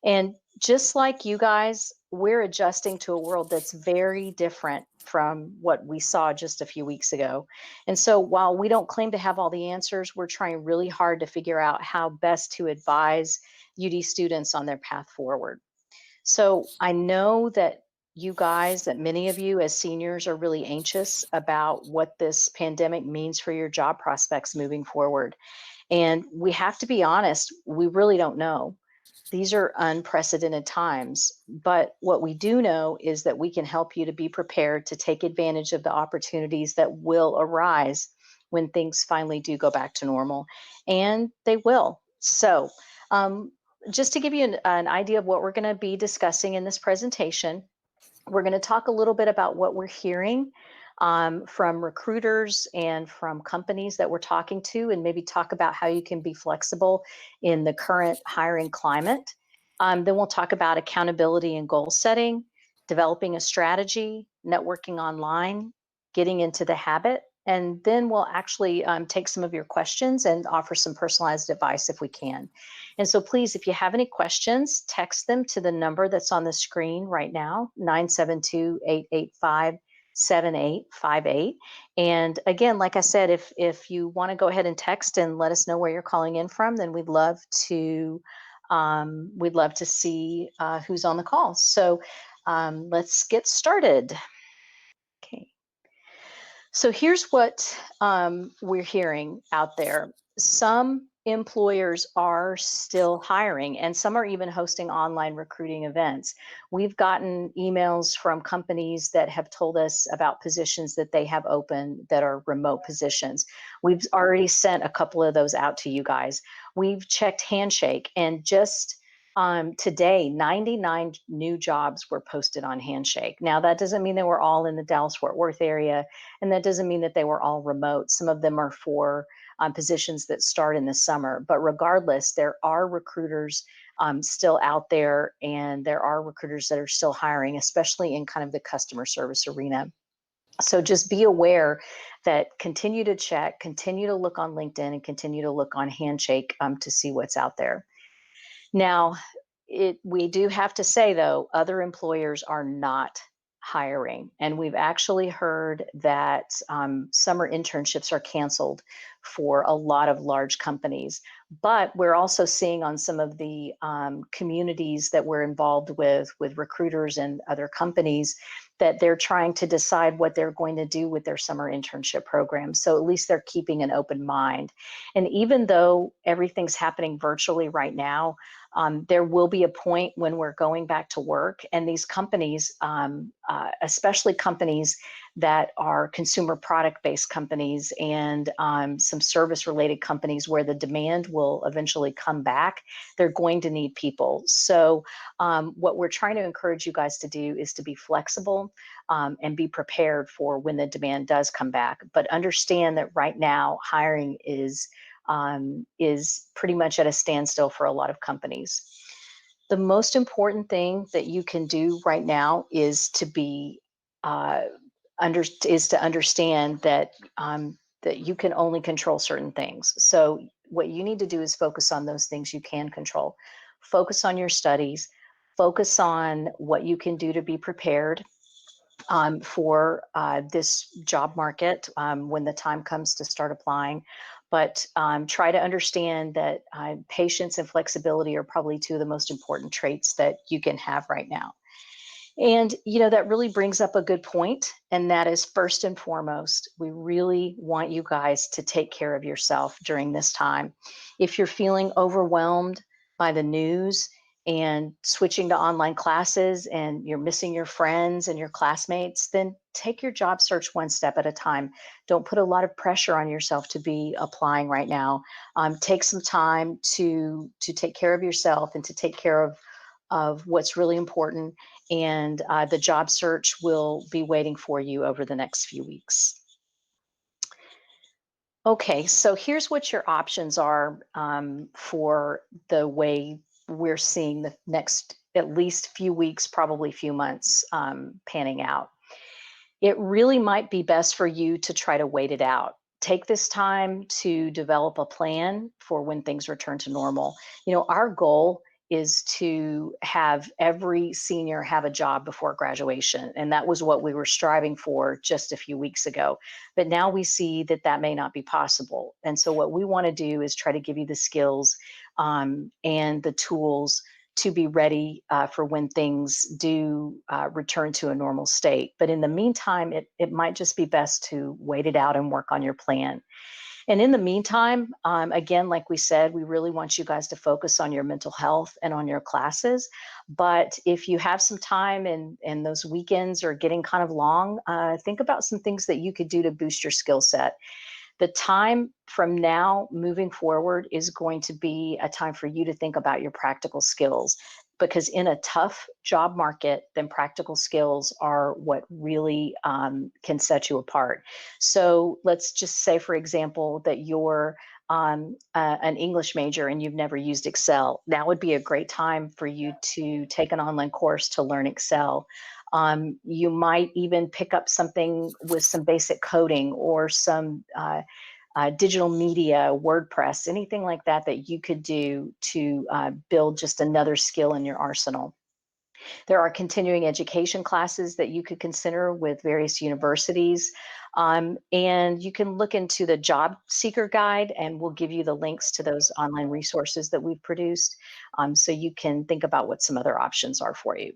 And just like you guys, we're adjusting to a world that's very different from what we saw just a few weeks ago. And so while we don't claim to have all the answers, we're trying really hard to figure out how best to advise UD students on their path forward. So I know that you guys, that many of you as seniors are really anxious about what this pandemic means for your job prospects moving forward. And we have to be honest, we really don't know. These are unprecedented times, but what we do know is that we can help you to be prepared to take advantage of the opportunities that will arise when things finally do go back to normal, and they will. So, um, just to give you an idea of what we're going to be discussing in this presentation, we're going to talk a little bit about what we're hearing from recruiters and from companies that we're talking to, and maybe talk about how you can be flexible in the current hiring climate. Then we'll talk about accountability and goal setting, developing a strategy, networking online, getting into the habit. And then we'll actually take some of your questions and offer some personalized advice if we can. And so please, if you have any questions, text them to the number that's on the screen right now, 972-885-7858. And again, like I said, if you want to go ahead and text and let us know where you're calling in from, then we'd love to see who's on the call. So let's get started. Okay. So here's what we're hearing out there. Some employers are still hiring, and some are even hosting online recruiting events. We've gotten emails from companies that have told us about positions that they have open that are remote positions. We've already sent a couple of those out to you guys. We've checked Handshake, and just today, 99 new jobs were posted on Handshake. Now, that doesn't mean they were all in the Dallas-Fort Worth area, and that doesn't mean that they were all remote. Some of them are for positions that start in the summer. But regardless, there are recruiters still out there, and there are recruiters that are still hiring, especially in kind of the customer service arena. So just be aware that continue to check, continue to look on LinkedIn, and continue to look on Handshake to see what's out there. Now, we do have to say, though, other employers are not hiring. And we've actually heard that summer internships are canceled for a lot of large companies. But we're also seeing on some of the communities that we're involved with recruiters and other companies, that they're trying to decide what they're going to do with their summer internship program. So at least they're keeping an open mind. And even though everything's happening virtually right now, there will be a point when we're going back to work, and these companies, especially companies that are consumer product-based companies and some service-related companies where the demand will eventually come back, they're going to need people. So what we're trying to encourage you guys to do is to be flexible and be prepared for when the demand does come back. But understand that right now, hiring is pretty much at a standstill for a lot of companies. The most important thing that you can do right now is to be to understand that that you can only control certain things. So what you need to do is focus on those things you can control. Focus on your studies. Focus on what you can do to be prepared for this job market when the time comes to start applying. But try to understand that patience and flexibility are probably two of the most important traits that you can have right now. And, you know, that really brings up a good point, and that is first and foremost, we really want you guys to take care of yourself during this time. If you're feeling overwhelmed by the news and switching to online classes and you're missing your friends and your classmates, then take your job search one step at a time. Don't put a lot of pressure on yourself to be applying right now. Take some time to take care of yourself and to take care of what's really important, and the job search will be waiting for you over the next few weeks. Okay, so here's what your options are for the way we're seeing the next at least few weeks, probably few months panning out. It really might be best for you to try to wait it out. Take this time to develop a plan for when things return to normal. You know, our goal is to have every senior have a job before graduation. And that was what we were striving for just a few weeks ago. But now we see that that may not be possible. And so what we want to do is try to give you the skills and the tools to be ready for when things do return to a normal state. But in the meantime, it might just be best to wait it out and work on your plan. And in the meantime, again, like we said, we really want you guys to focus on your mental health and on your classes. But if you have some time and those weekends are getting kind of long, think about some things that you could do to boost your skill set. The time from now moving forward is going to be a time for you to think about your practical skills, because in a tough job market, then practical skills are what really can set you apart. So let's just say, for example, that you're an English major and you've never used Excel. Now would be a great time for you to take an online course to learn Excel. You might even pick up something with some basic coding or some digital media, WordPress, anything like that that you could do to build just another skill in your arsenal. There are continuing education classes that you could consider with various universities. And you can look into the job seeker guide, and we'll give you the links to those online resources that we've produced, so you can think about what some other options are for you.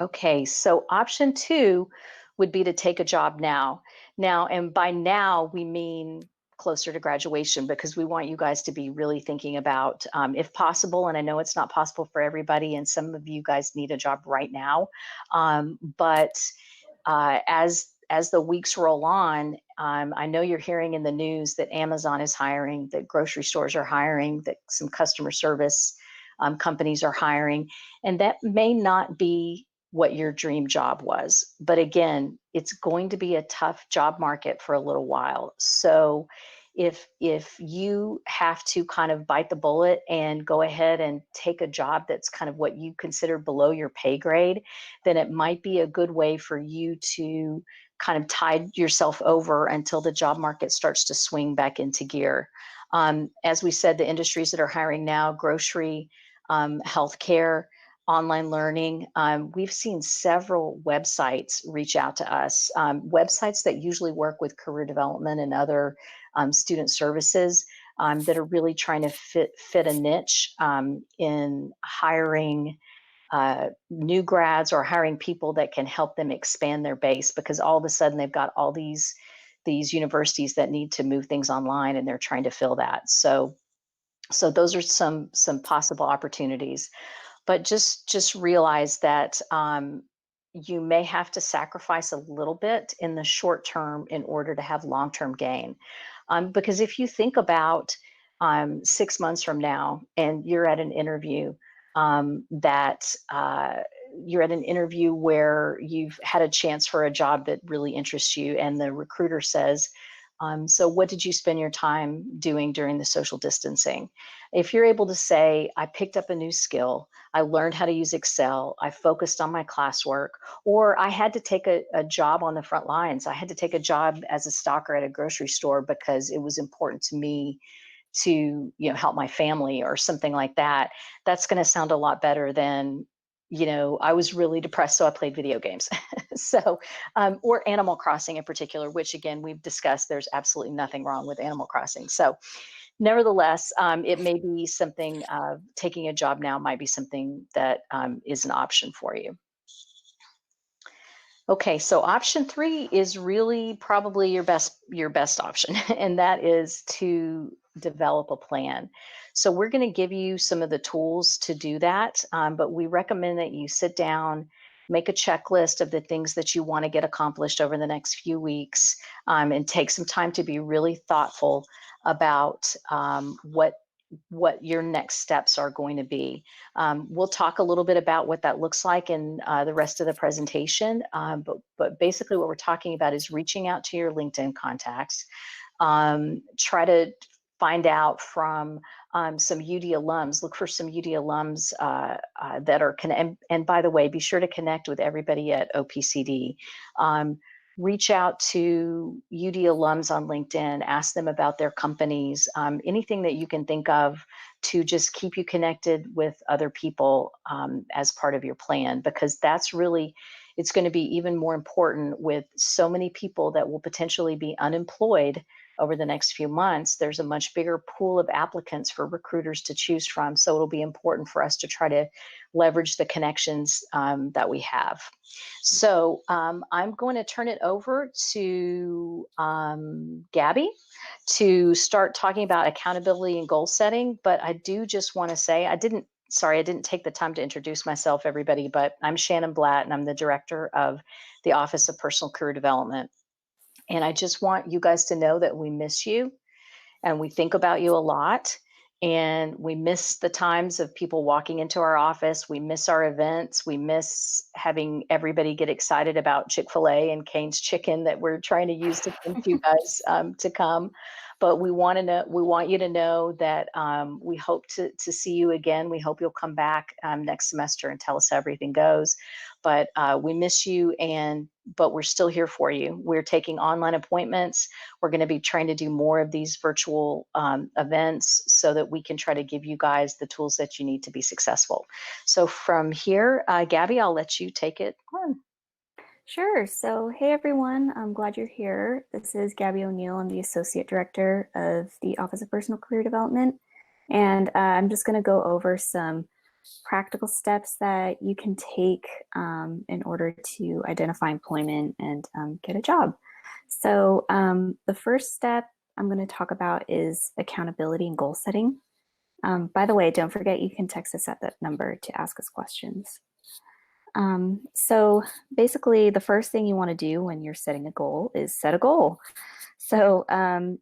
Okay, so option two would be to take a job now. Now, and by now, we mean closer to graduation, because we want you guys to be really thinking about, if possible, and I know it's not possible for everybody, and some of you guys need a job right now, but as the weeks roll on, I know you're hearing in the news that Amazon is hiring, that grocery stores are hiring, that some customer service companies are hiring, and that may not be what your dream job was. But again, it's going to be a tough job market for a little while. So if you have to kind of bite the bullet and go ahead and take a job that's kind of what you consider below your pay grade, then it might be a good way for you to kind of tide yourself over until the job market starts to swing back into gear. As we said, the industries that are hiring now: grocery, healthcare, online learning. We've seen several websites reach out to us, websites that usually work with career development and other student services, that are really trying to fit a niche in hiring new grads, or hiring people that can help them expand their base, because all of a sudden they've got all these universities that need to move things online, and they're trying to fill that. So those are some possible opportunities. But just realize that you may have to sacrifice a little bit in the short term in order to have long-term gain. Because if you think about 6 months from now, and you're at an interview, you're at an interview where you've had a chance for a job that really interests you, and the recruiter says, so what did you spend your time doing during the social distancing? If you're able to say, I picked up a new skill, I learned how to use Excel, I focused on my classwork, or I had to take a job on the front lines. I had to take a job as a stalker at a grocery store because it was important to me to, help my family, or something like that. That's going to sound a lot better than, I was really depressed, so I played video games. So, or Animal Crossing in particular, which again, we've discussed, there's absolutely nothing wrong with Animal Crossing. So nevertheless, it may be something, taking a job now might be something that is an option for you. Okay, so option three is really probably your best option, and that is to develop a plan. So we're going to give you some of the tools to do that, but we recommend that you sit down, make a checklist of the things that you want to get accomplished over the next few weeks, and take some time to be really thoughtful about what your next steps are going to be. We'll talk a little bit about what that looks like in the rest of the presentation, but basically what we're talking about is reaching out to your LinkedIn contacts. Try to find out from some UD alums, look for some UD alums that are, and by the way, be sure to connect with everybody at OPCD. reach out to UD alums on LinkedIn, ask them about their companies, anything that you can think of to just keep you connected with other people as part of your plan, because that's really, it's going to be even more important with so many people that will potentially be unemployed over the next few months. There's a much bigger pool of applicants for recruiters to choose from. So it'll be important for us to try to leverage the connections that we have. So I'm going to turn it over to Gabby to start talking about accountability and goal setting. But I do just want to say, I didn't take the time to introduce myself, everybody, but I'm Shannon Blatt, and I'm the director of the Office of Personal Career Development. And I just want you guys to know that we miss you and we think about you a lot. And we miss the times of people walking into our office. We miss our events. We miss having everybody get excited about Chick-fil-A and Cane's Chicken that we're trying to use to tempt you guys to come. But we want you to know that we hope to see you again. We hope you'll come back next semester and tell us how everything goes. But we miss you, but we're still here for you. We're taking online appointments. We're going to be trying to do more of these virtual events so that we can try to give you guys the tools that you need to be successful. So from here, Gabby, I'll let you take it on. Sure. So, hey everyone, I'm glad you're here. This is Gabby O'Neill. I'm the Associate Director of the Office of Personal Career Development. And I'm just going to go over some practical steps that you can take in order to identify employment and get a job. So, the first step I'm going to talk about is accountability and goal setting. By the way, don't forget you can text us at that number to ask us questions. So basically, the first thing you want to do when you're setting a goal is set a goal. So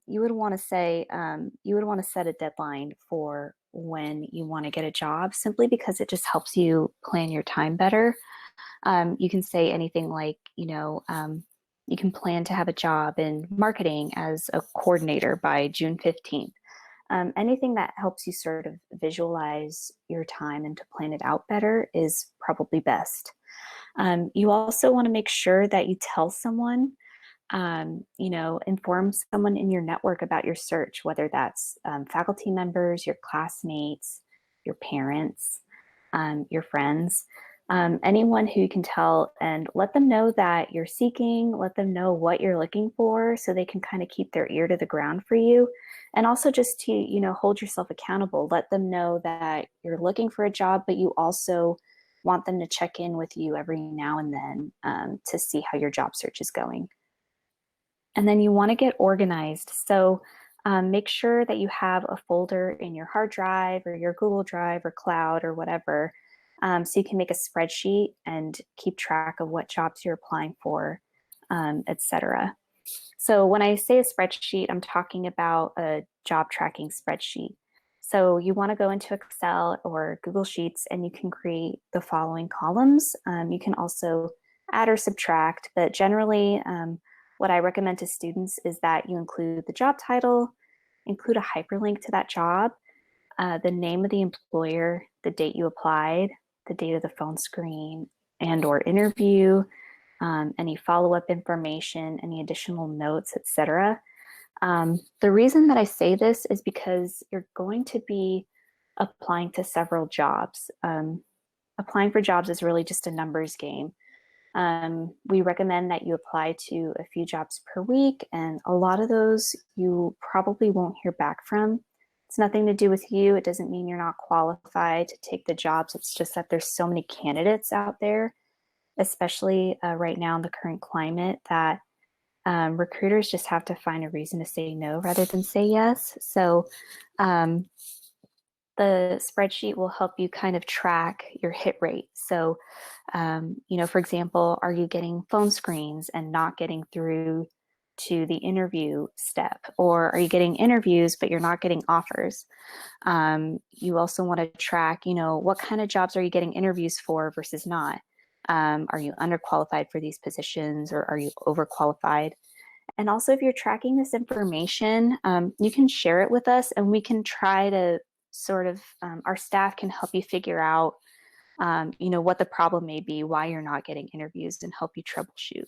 you would want to set a deadline for when you want to get a job, simply because it just helps you plan your time better. You can say anything like, you can plan to have a job in marketing as a coordinator by June 15th. Anything that helps you sort of visualize your time and to plan it out better is probably best. You also want to make sure that you tell someone, inform someone in your network about your search, whether that's faculty members, your classmates, your parents, your friends, anyone who you can tell, and let them know that you're seeking, let them know what you're looking for so they can kind of keep their ear to the ground for you. And also just to, hold yourself accountable. Let them know that you're looking for a job, but you also want them to check in with you every now and then to see how your job search is going. And then you want to get organized. So make sure that you have a folder in your hard drive or your Google Drive or cloud or whatever, so you can make a spreadsheet and keep track of what jobs you're applying for, etc. So when I say a spreadsheet, I'm talking about a job tracking spreadsheet. So you want to go into Excel or Google Sheets and you can create the following columns. You can also add or subtract, but generally what I recommend to students is that you include the job title, include a hyperlink to that job, the name of the employer, the date you applied, the date of the phone screen and or interview, any follow-up information, any additional notes, etc. The reason that I say this is because you're going to be applying to several jobs. Applying for jobs is really just a numbers game. We recommend that you apply to a few jobs per week, and a lot of those you probably won't hear back from. It's nothing to do with you. It doesn't mean you're not qualified to take the jobs. It's just that there's so many candidates out there, especially right now in the current climate, that recruiters just have to find a reason to say no rather than say yes. So the spreadsheet will help you kind of track your hit rate. So, for example, are you getting phone screens and not getting through to the interview step? Or are you getting interviews, but you're not getting offers? You also want to track, what kind of jobs are you getting interviews for versus not? Are you underqualified for these positions, or are you overqualified? And also, if you're tracking this information, you can share it with us and we can try to our staff can help you figure out, what the problem may be, why you're not getting interviews, and help you troubleshoot.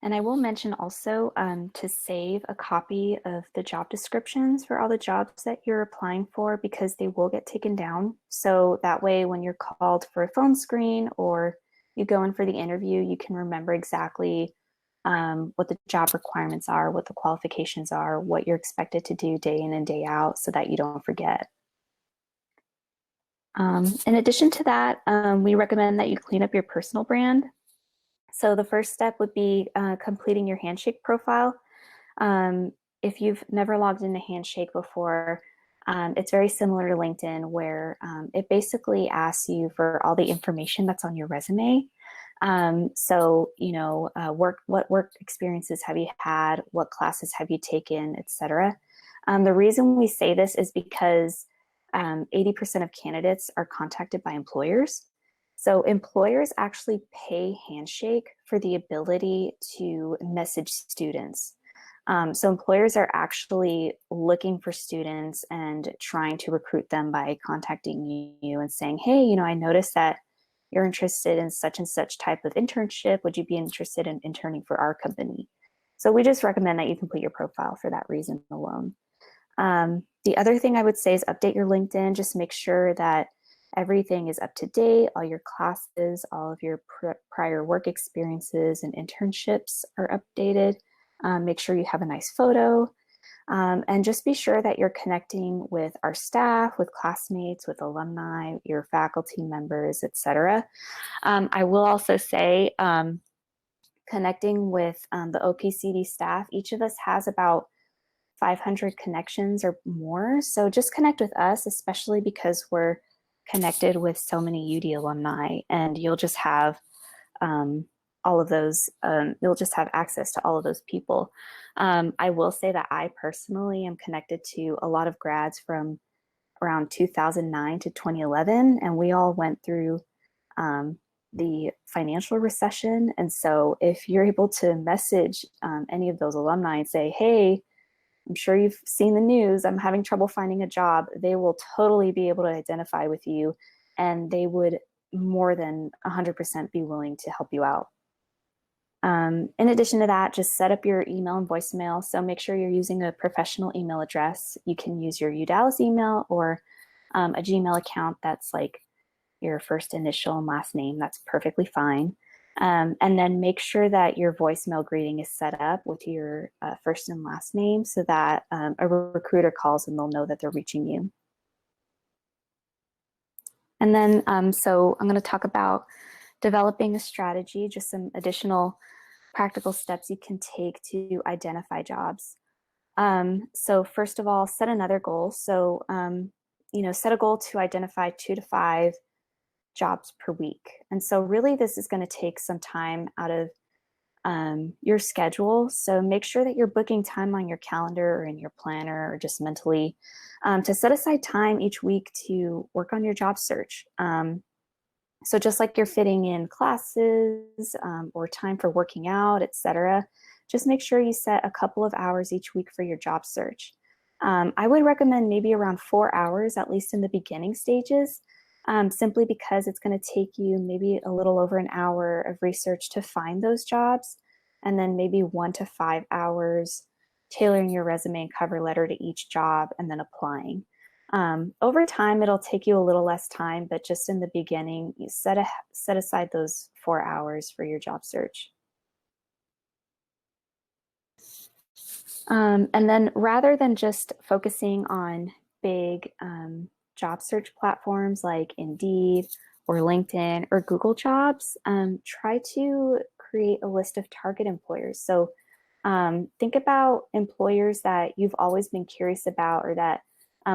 And I will mention also to save a copy of the job descriptions for all the jobs that you're applying for, because they will get taken down. So that way, when you're called for a phone screen or you go in for the interview, you can remember exactly what the job requirements are, what the qualifications are, what you're expected to do day in and day out, so that you don't forget. In addition to that, we recommend that you clean up your personal brand. So the first step would be completing your Handshake profile. Um, if you've never logged into Handshake before, it's very similar to LinkedIn, where it basically asks you for all the information that's on your resume. So, you know, what work experiences have you had, what classes have you taken, etc. The reason we say this is because 80% of candidates are contacted by employers. So employers actually pay Handshake for the ability to message students. So employers are actually looking for students and trying to recruit them by contacting you and saying, hey, you know, I noticed that you're interested in such and such type of internship. Would you be interested in interning for our company? So we just recommend that you complete your profile for that reason alone. The other thing I would say is update your LinkedIn. Just make sure that everything is up to date, all your classes, all of your prior work experiences and internships are updated. Make sure you have a nice photo. And just be sure that you're connecting with our staff, with classmates, with alumni, your faculty members, etc. I will also say, connecting with the OPCD staff, each of us has about 500 connections or more. So just connect with us, especially because we're connected with so many UD alumni, and you'll just have all of those, you'll just have access to all of those people. I will say that I personally am connected to a lot of grads from around 2009 to 2011, and we all went through the financial recession. And so if you're able to message any of those alumni and say, hey, I'm sure you've seen the news, I'm having trouble finding a job, they will totally be able to identify with you, and they would more than 100% be willing to help you out. In addition to that, just set up your email and voicemail. So make sure you're using a professional email address. You can use your UDallas email or a Gmail account that's like your first initial and last name. That's perfectly fine. And then make sure that your voicemail greeting is set up with your first and last name, so that a recruiter calls and they'll know that they're reaching you. And then, so I'm going to talk about developing a strategy, just some additional practical steps you can take to identify jobs. So first of all, set another goal. So, you know, set a goal to identify 2 to 5 jobs per week. And so really this is going to take some time out of your schedule. So make sure that you're booking time on your calendar or in your planner or just mentally to set aside time each week to work on your job search. So just like you're fitting in classes or time for working out, etc., just make sure you set a couple of hours each week for your job search. I would recommend maybe around 4 hours, at least in the beginning stages, simply because it's going to take you maybe a little over an hour of research to find those jobs, and then maybe 1 to 5 hours tailoring your resume and cover letter to each job and then applying. Over time, it'll take you a little less time, but just in the beginning, you set aside those 4 hours for your job search. And then rather than just focusing on big job search platforms like Indeed or LinkedIn or Google Jobs, try to create a list of target employers. So think about employers that you've always been curious about, or that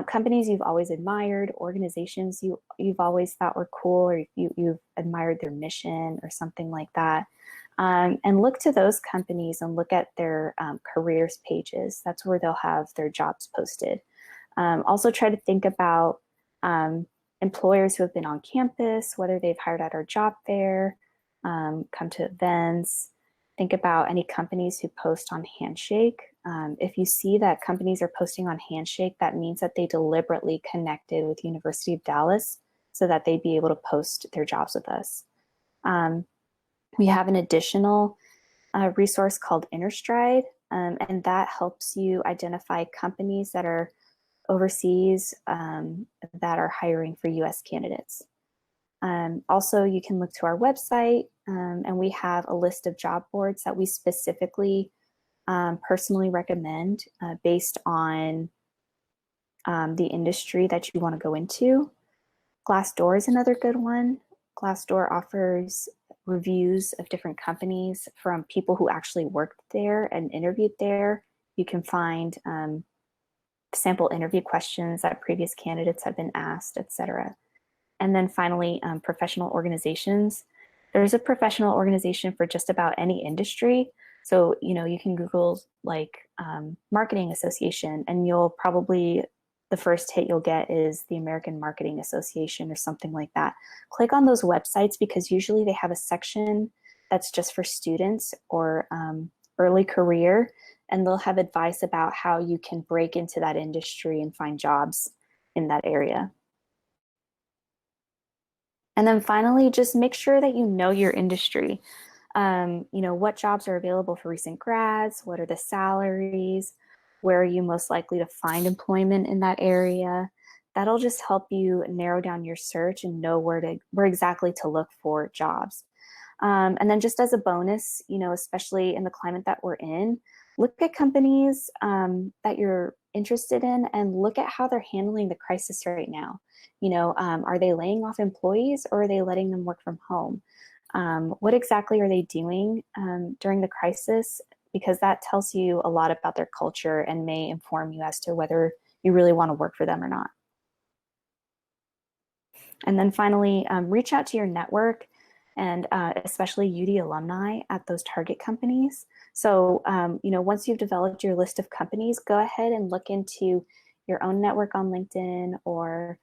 companies you've always admired, organizations you've always thought were cool, or you've admired their mission or something like that. And look to those companies and look at their careers pages. That's where they'll have their jobs posted. Also try to think about employers who have been on campus, whether they've hired at our job fair, come to events. Think about any companies who post on Handshake. If you see that companies are posting on Handshake, that means that they deliberately connected with University of Dallas so that they'd be able to post their jobs with us. We have an additional a resource called InnerStride, and that helps you identify companies that are overseas that are hiring for US candidates. Also, you can look to our website, and we have a list of job boards that we specifically personally recommend based on the industry that you want to go into. Glassdoor is another good one. Glassdoor offers reviews of different companies from people who actually worked there and interviewed there. You can find sample interview questions that previous candidates have been asked, etc. And then finally, professional organizations. There's a professional organization for just about any industry. So, you can Google like marketing association, and you'll probably, the first hit you'll get is the American Marketing Association or something like that. Click on those websites because usually they have a section that's just for students or early career, and they'll have advice about how you can break into that industry and find jobs in that area. And then finally, just make sure that you know your industry. What jobs are available for recent grads? What are the salaries? Where are you most likely to find employment in that area? That'll just help you narrow down your search and know where exactly to look for jobs. And then just as a bonus, especially in the climate that we're in, look at companies that you're interested in and look at how they're handling the crisis right now. Are they laying off employees or are they letting them work from home? What exactly are they doing during the crisis? Because that tells you a lot about their culture and may inform you as to whether you really want to work for them or not. And then finally, reach out to your network and especially UD alumni at those target companies. So, once you've developed your list of companies, go ahead and look into your own network on LinkedIn or,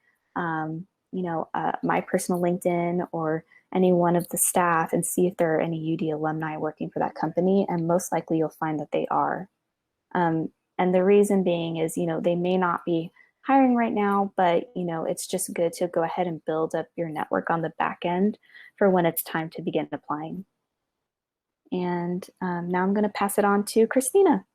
my personal LinkedIn or any one of the staff and see if there are any UD alumni working for that company. And most likely you'll find that they are. And the reason being is, they may not be hiring right now, but it's just good to go ahead and build up your network on the back end for when it's time to begin applying. And now I'm going to pass it on to Christina.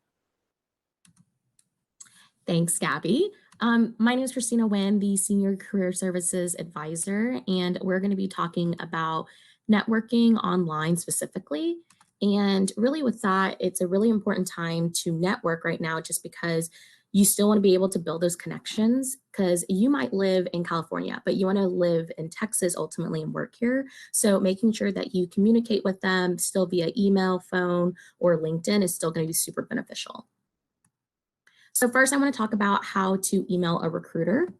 Thanks, Gabby. My name is Christina Nguyen, the Senior Career Services Advisor, and we're going to be talking about networking online specifically. And really with that, it's a really important time to network right now just because you still want to be able to build those connections because you might live in California, but you want to live in Texas ultimately and work here. So making sure that you communicate with them still via email, phone, or LinkedIn is still going to be super beneficial. So first, I want to talk about how to email a recruiter.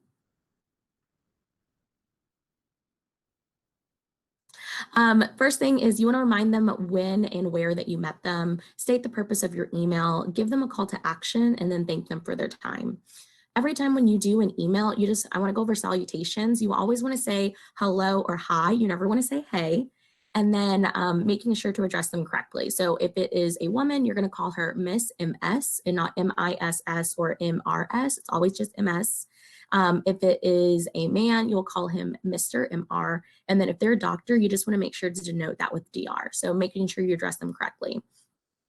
First thing is you want to remind them when and where that you met them, state the purpose of your email, give them a call to action, and then thank them for their time. Every time when you do an email, I want to go over salutations. You always want to say hello or hi. You never want to say hey. And then making sure to address them correctly. So if it is a woman, you're going to call her Miss MS and not MISS or MRS. It's always just MS. If it is a man, you'll call him Mr. MR. And then if they're a doctor, you just want to make sure to denote that with DR. So making sure you address them correctly.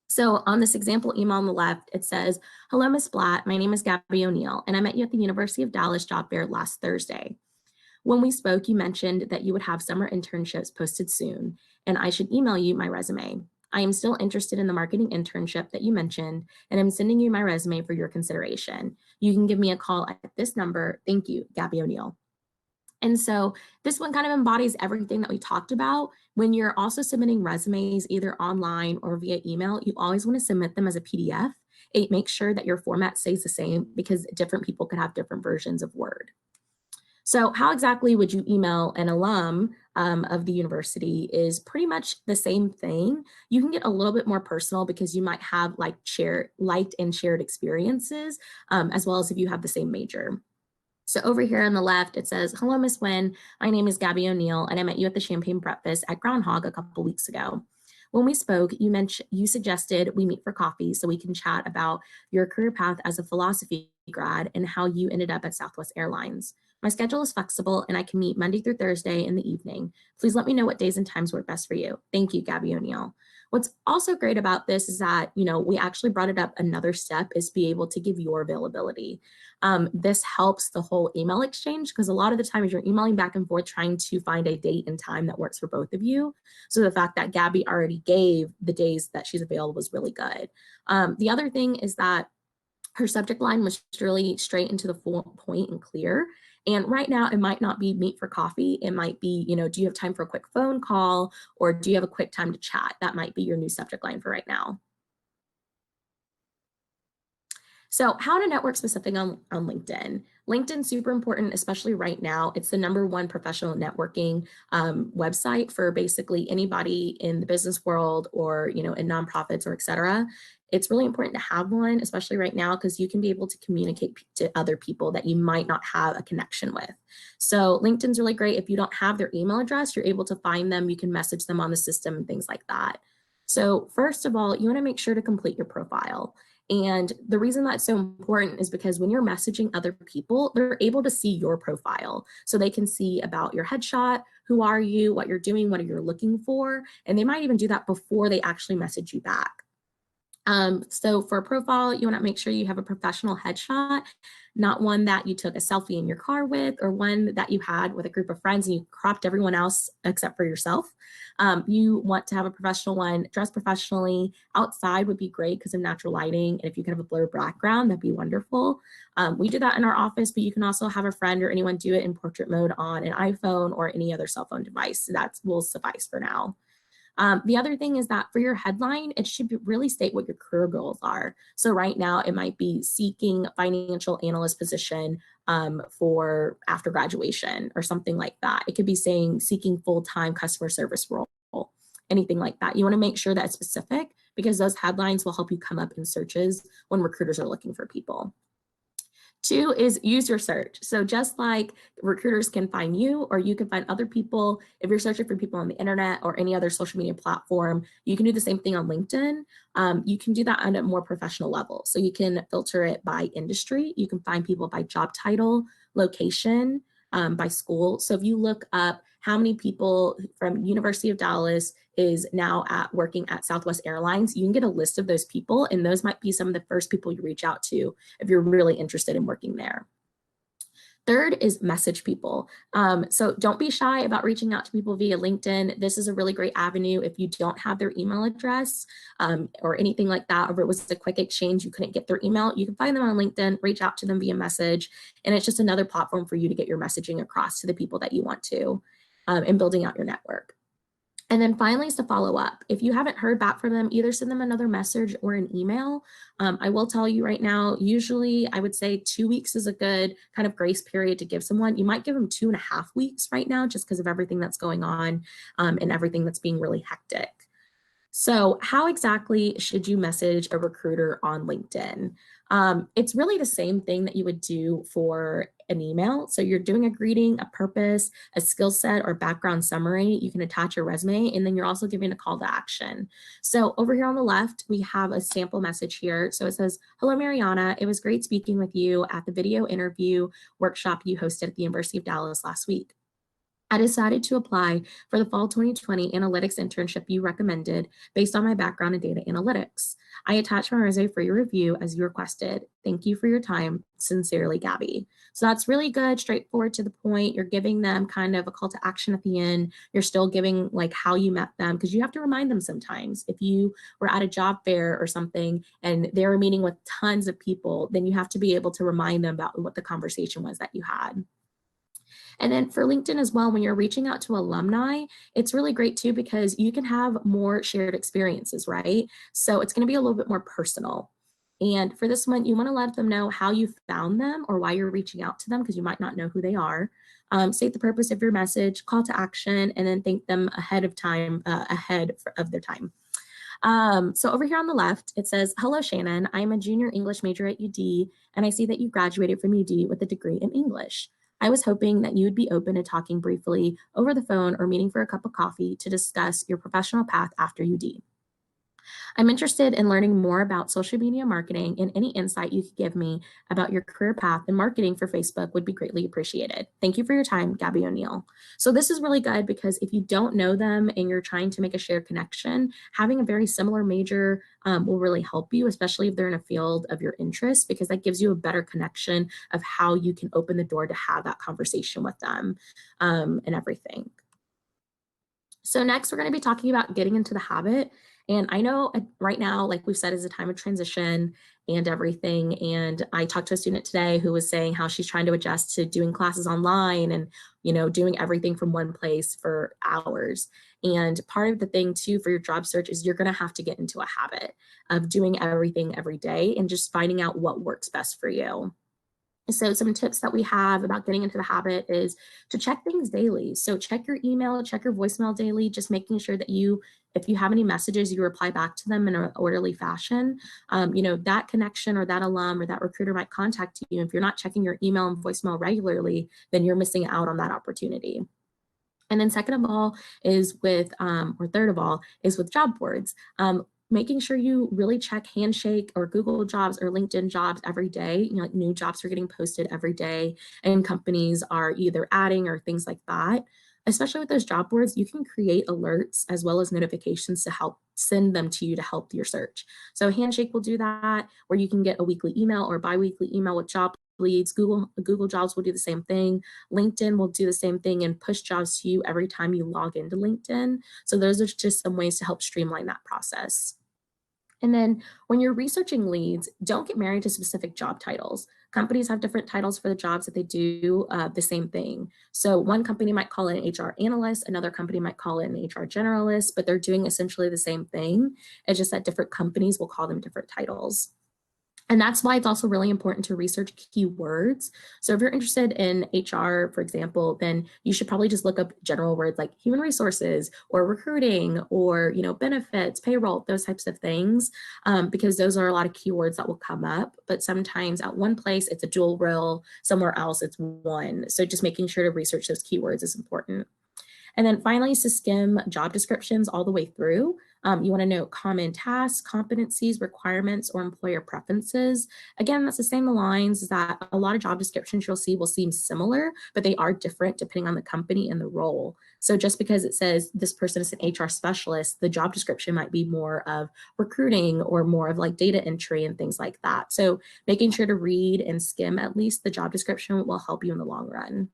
So on this example email on the left, it says, hello, Ms. Blatt. My name is Gabby O'Neill, and I met you at the University of Dallas job fair last Thursday. When we spoke, you mentioned that you would have summer internships posted soon, and I should email you my resume. I am still interested in the marketing internship that you mentioned, and I'm sending you my resume for your consideration. You can give me a call at this number. Thank you, Gabby O'Neill. And so this one kind of embodies everything that we talked about. When you're also submitting resumes, either online or via email, you always want to submit them as a PDF. It makes sure that your format stays the same because different people could have different versions of Word. So how exactly would you email an alum of the university is pretty much the same thing. You can get a little bit more personal because you might have liked and shared experiences, as well as if you have the same major. So over here on the left, it says, hello, Ms. Nguyen. My name is Gabby O'Neill, and I met you at the Champagne Breakfast at Groundhog a couple weeks ago. When we spoke, you suggested we meet for coffee so we can chat about your career path as a philosophy grad and how you ended up at Southwest Airlines. My schedule is flexible and I can meet Monday through Thursday in the evening. Please let me know what days and times work best for you. Thank you, Gabby O'Neill. What's also great about this is that, we actually brought it up another step is be able to give your availability. This helps the whole email exchange because a lot of the time you're emailing back and forth trying to find a date and time that works for both of you. So the fact that Gabby already gave the days that she's available was really good. The other thing is that her subject line was really straight into the point and clear. And right now it might not be meet for coffee. It might be, do you have time for a quick phone call or do you have a quick time to chat? That might be your new subject line for right now. So how to network specific on LinkedIn. LinkedIn's super important, especially right now. It's the #1 professional networking website for basically anybody in the business world or, in nonprofits or et cetera. It's really important to have one, especially right now, because you can be able to communicate to other people that you might not have a connection with. So LinkedIn's really great. If you don't have their email address, you're able to find them. You can message them on the system and things like that. So first of all, you want to make sure to complete your profile. And the reason that's so important is because when you're messaging other people, they're able to see your profile. So they can see about your headshot, who are you, what you're doing, what are you looking for, and they might even do that before they actually message you back. So for a profile, you want to make sure you have a professional headshot, not one that you took a selfie in your car with or one that you had with a group of friends and you cropped everyone else except for yourself. You want to have a professional one, dress professionally. Outside would be great because of natural lighting. And if you can have a blurred background, that'd be wonderful. We do that in our office, but you can also have a friend or anyone do it in portrait mode on an iPhone or any other cell phone device. That will suffice for now. The other thing is that for your headline, it should really state what your career goals are. So right now it might be seeking financial analyst position for after graduation or something like that. It could be saying seeking full-time customer service role, anything like that. You want to make sure that's specific because those headlines will help you come up in searches when recruiters are looking for people. 2 is use your search. So just like recruiters can find you or you can find other people, if you're searching for people on the internet or any other social media platform, you can do the same thing on LinkedIn. You can do that on a more professional level. So you can filter it by industry. You can find people by job title, location, by school. So if you look up how many people from University of Dallas is now working at Southwest Airlines, you can get a list of those people, and those might be some of the first people you reach out to if you're really interested in working there. 3rd is message people. So don't be shy about reaching out to people via LinkedIn. This is a really great avenue if you don't have their email address or anything like that, or it was a quick exchange, you couldn't get their email, you can find them on LinkedIn, reach out to them via message, and it's just another platform for you to get your messaging across to the people that you want to and building out your network. And then finally is to follow up. If you haven't heard back from them, either send them another message or an email. I will tell you right now, usually I would say 2 weeks is a good kind of grace period to give someone. You might give them 2.5 weeks right now just because of everything that's going on and everything that's being really hectic. So how exactly should you message a recruiter on LinkedIn? It's really the same thing that you would do for an email. So you're doing a greeting, a purpose, a skill set or background summary. You can attach your resume, and then you're also giving a call to action. So over here on the left, we have a sample message here. So it says, "Hello, Mariana. It was great speaking with you at the video interview workshop you hosted at the University of Dallas last week. I decided to apply for the fall 2020 analytics internship you recommended based on my background in data analytics. I attached my resume for your review as you requested. Thank you for your time. Sincerely, Gabby." So that's really good, straightforward to the point. You're giving them kind of a call to action at the end. You're still giving like how you met them because you have to remind them sometimes. If you were at a job fair or something and they were meeting with tons of people, then you have to be able to remind them about what the conversation was that you had. And then for LinkedIn as well, when you're reaching out to alumni, it's really great too because you can have more shared experiences, right? So it's going to be a little bit more personal. And for this one, you want to let them know how you found them or why you're reaching out to them because you might not know who they are. State the purpose of your message, call to action, and then thank them ahead of their time. So over here on the left, it says, "Hello, Shannon. I am a junior English major at UD, and I see that you graduated from UD with a degree in English. I was hoping that you would be open to talking briefly over the phone or meeting for a cup of coffee to discuss your professional path after UD. I'm interested in learning more about social media marketing, and any insight you could give me about your career path in marketing for Facebook would be greatly appreciated. Thank you for your time, Gabby O'Neill. So this is really good because if you don't know them and you're trying to make a shared connection, having a very similar major will really help you, especially if they're in a field of your interest, because that gives you a better connection of how you can open the door to have that conversation with them and everything. So next, we're going to be talking about getting into the habit. And I know right now, like we've said, is a time of transition and everything. And I talked to a student today who was saying how she's trying to adjust to doing classes online and, doing everything from one place for hours. And part of the thing too for your job search is you're going to have to get into a habit of doing everything every day and just finding out what works best for you. So some tips that we have about getting into the habit is to check things daily. So check your email, check your voicemail daily, just making sure that if you have any messages, you reply back to them in an orderly fashion. That connection or that alum or that recruiter might contact you. If you're not checking your email and voicemail regularly, then you're missing out on that opportunity. And then second of all is or third of all, is with job boards. Making sure you really check Handshake or Google Jobs or LinkedIn Jobs every day. Like new jobs are getting posted every day and companies are either adding or things like that. Especially with those job boards, you can create alerts as well as notifications to help send them to you to help your search. So Handshake will do that, where you can get a weekly email or biweekly email with job leads. Google Jobs will do the same thing. LinkedIn will do the same thing and push jobs to you every time you log into LinkedIn. So those are just some ways to help streamline that process. And then when you're researching leads, don't get married to specific job titles. Companies have different titles for the jobs that they do the same thing. So one company might call it an HR analyst, another company might call it an HR generalist, but they're doing essentially the same thing. It's just that different companies will call them different titles. And that's why it's also really important to research keywords. So if you're interested in HR, for example, then you should probably just look up general words like human resources or recruiting or benefits, payroll, those types of things, because those are a lot of keywords that will come up. But sometimes at one place it's a dual role, somewhere else it's one. So just making sure to research those keywords is important. And then finally, to skim job descriptions all the way through. You want to note common tasks, competencies, requirements, or employer preferences. Again, that's the same lines as that a lot of job descriptions you'll see will seem similar, but they are different depending on the company and the role. So just because it says this person is an HR specialist, the job description might be more of recruiting or more of like data entry and things like that. So making sure to read and skim at least the job description will help you in the long run.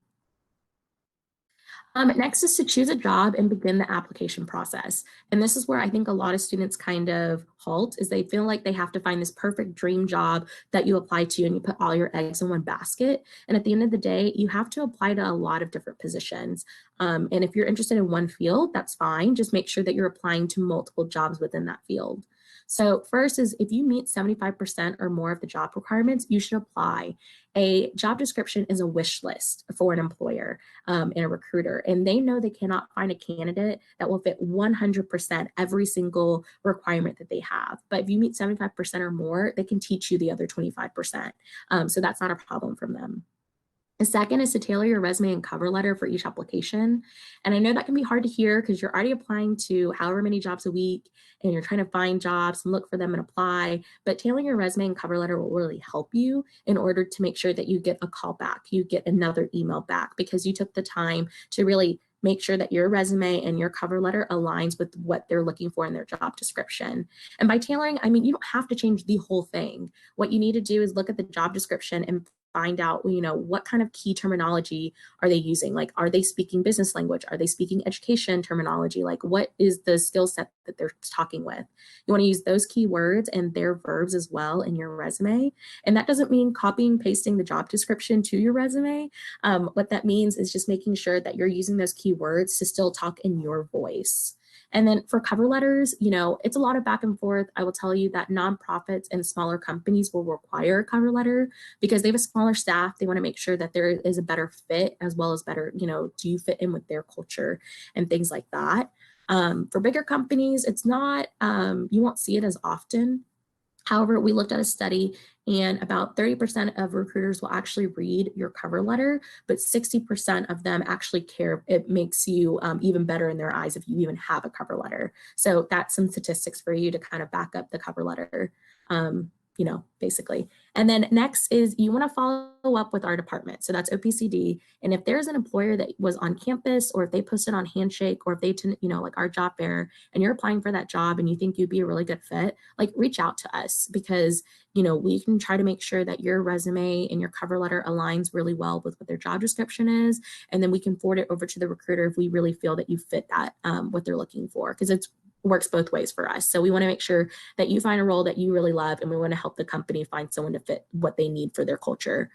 Next is to choose a job and begin the application process. And this is where I think a lot of students kind of halt, is they feel like they have to find this perfect dream job that you apply to and you put all your eggs in one basket. And at the end of the day, you have to apply to a lot of different positions. And if you're interested in one field, that's fine. Just make sure that you're applying to multiple jobs within that field. So first is if you meet 75% or more of the job requirements, you should apply. A job description is a wish list for an employer and a recruiter, and they know they cannot find a candidate that will fit 100% every single requirement that they have. But if you meet 75% or more, they can teach you the other 25%. So that's not a problem from them. The second is to tailor your resume and cover letter for each application. And I know that can be hard to hear because you're already applying to however many jobs a week and you're trying to find jobs and look for them and apply, but tailoring your resume and cover letter will really help you in order to make sure that you get a call back, you get another email back because you took the time to really make sure that your resume and your cover letter aligns with what they're looking for in their job description. And by tailoring, I mean, you don't have to change the whole thing. What you need to do is look at the job description and find out, what kind of key terminology are they using? Like, are they speaking business language? Are they speaking education terminology? Like, what is the skill set that they're talking with? You want to use those keywords and their verbs as well in your resume. And that doesn't mean copying, pasting the job description to your resume. What that means is just making sure that you're using those keywords to still talk in your voice. And then for cover letters, it's a lot of back and forth. I will tell you that nonprofits and smaller companies will require a cover letter because they have a smaller staff. They want to make sure that there is a better fit as well as better, do you fit in with their culture and things like that. For bigger companies, it's not, you won't see it as often. However, we looked at a study and about 30% of recruiters will actually read your cover letter, but 60% of them actually care. It makes you even better in their eyes if you even have a cover letter. So that's some statistics for you to kind of back up the cover letter, basically. And then next is you want to follow up with our department. So that's OPCD. And if there's an employer that was on campus, or if they posted on Handshake, or if they, like our job fair, and you're applying for that job and you think you'd be a really good fit, like reach out to us, because we can try to make sure that your resume and your cover letter aligns really well with what their job description is. And then we can forward it over to the recruiter if we really feel that you fit that, what they're looking for, because it works both ways for us. So we want to make sure that you find a role that you really love, and we want to help the company find someone to fit what they need for their culture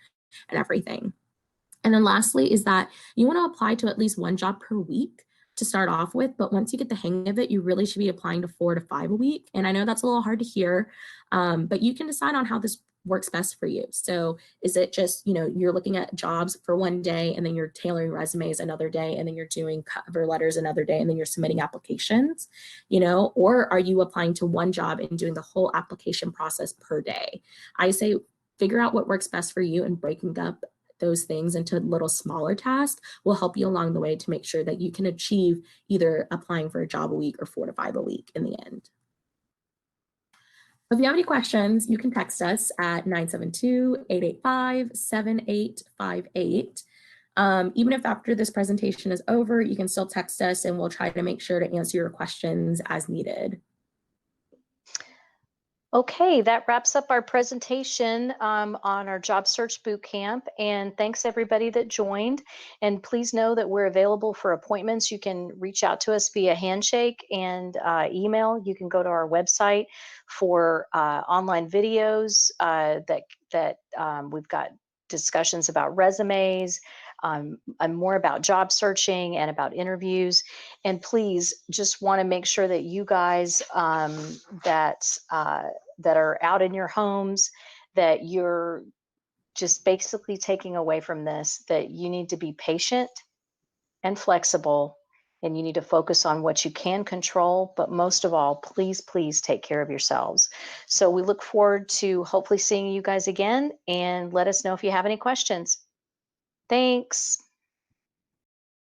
and everything. And then lastly is that you want to apply to at least one job per week to start off with, but once you get the hang of it, you really should be applying to 4 to 5 a week. And I know that's a little hard to hear, but you can decide on how this works best for you. So is it just, you're looking at jobs for one day, and then you're tailoring resumes another day, and then you're doing cover letters another day, and then you're submitting applications, or are you applying to one job and doing the whole application process per day? I say figure out what works best for you, and breaking up those things into little smaller tasks will help you along the way to make sure that you can achieve either applying for a job a week or 4 to 5 a week in the end. If you have any questions, you can text us at 972-885-7858. Even if after this presentation is over, you can still text us, and we'll try to make sure to answer your questions as needed. Okay, that wraps up our presentation on our job search bootcamp. And thanks everybody that joined. And please know that we're available for appointments. You can reach out to us via Handshake and email. You can go to our website for online videos that we've got discussions about resumes, and more about job searching and about interviews. And please just want to make sure that you guys that are out in your homes, that you're just basically taking away from this, that you need to be patient and flexible, and you need to focus on what you can control. But most of all, please, please take care of yourselves. So we look forward to hopefully seeing you guys again, and let us know if you have any questions. Thanks.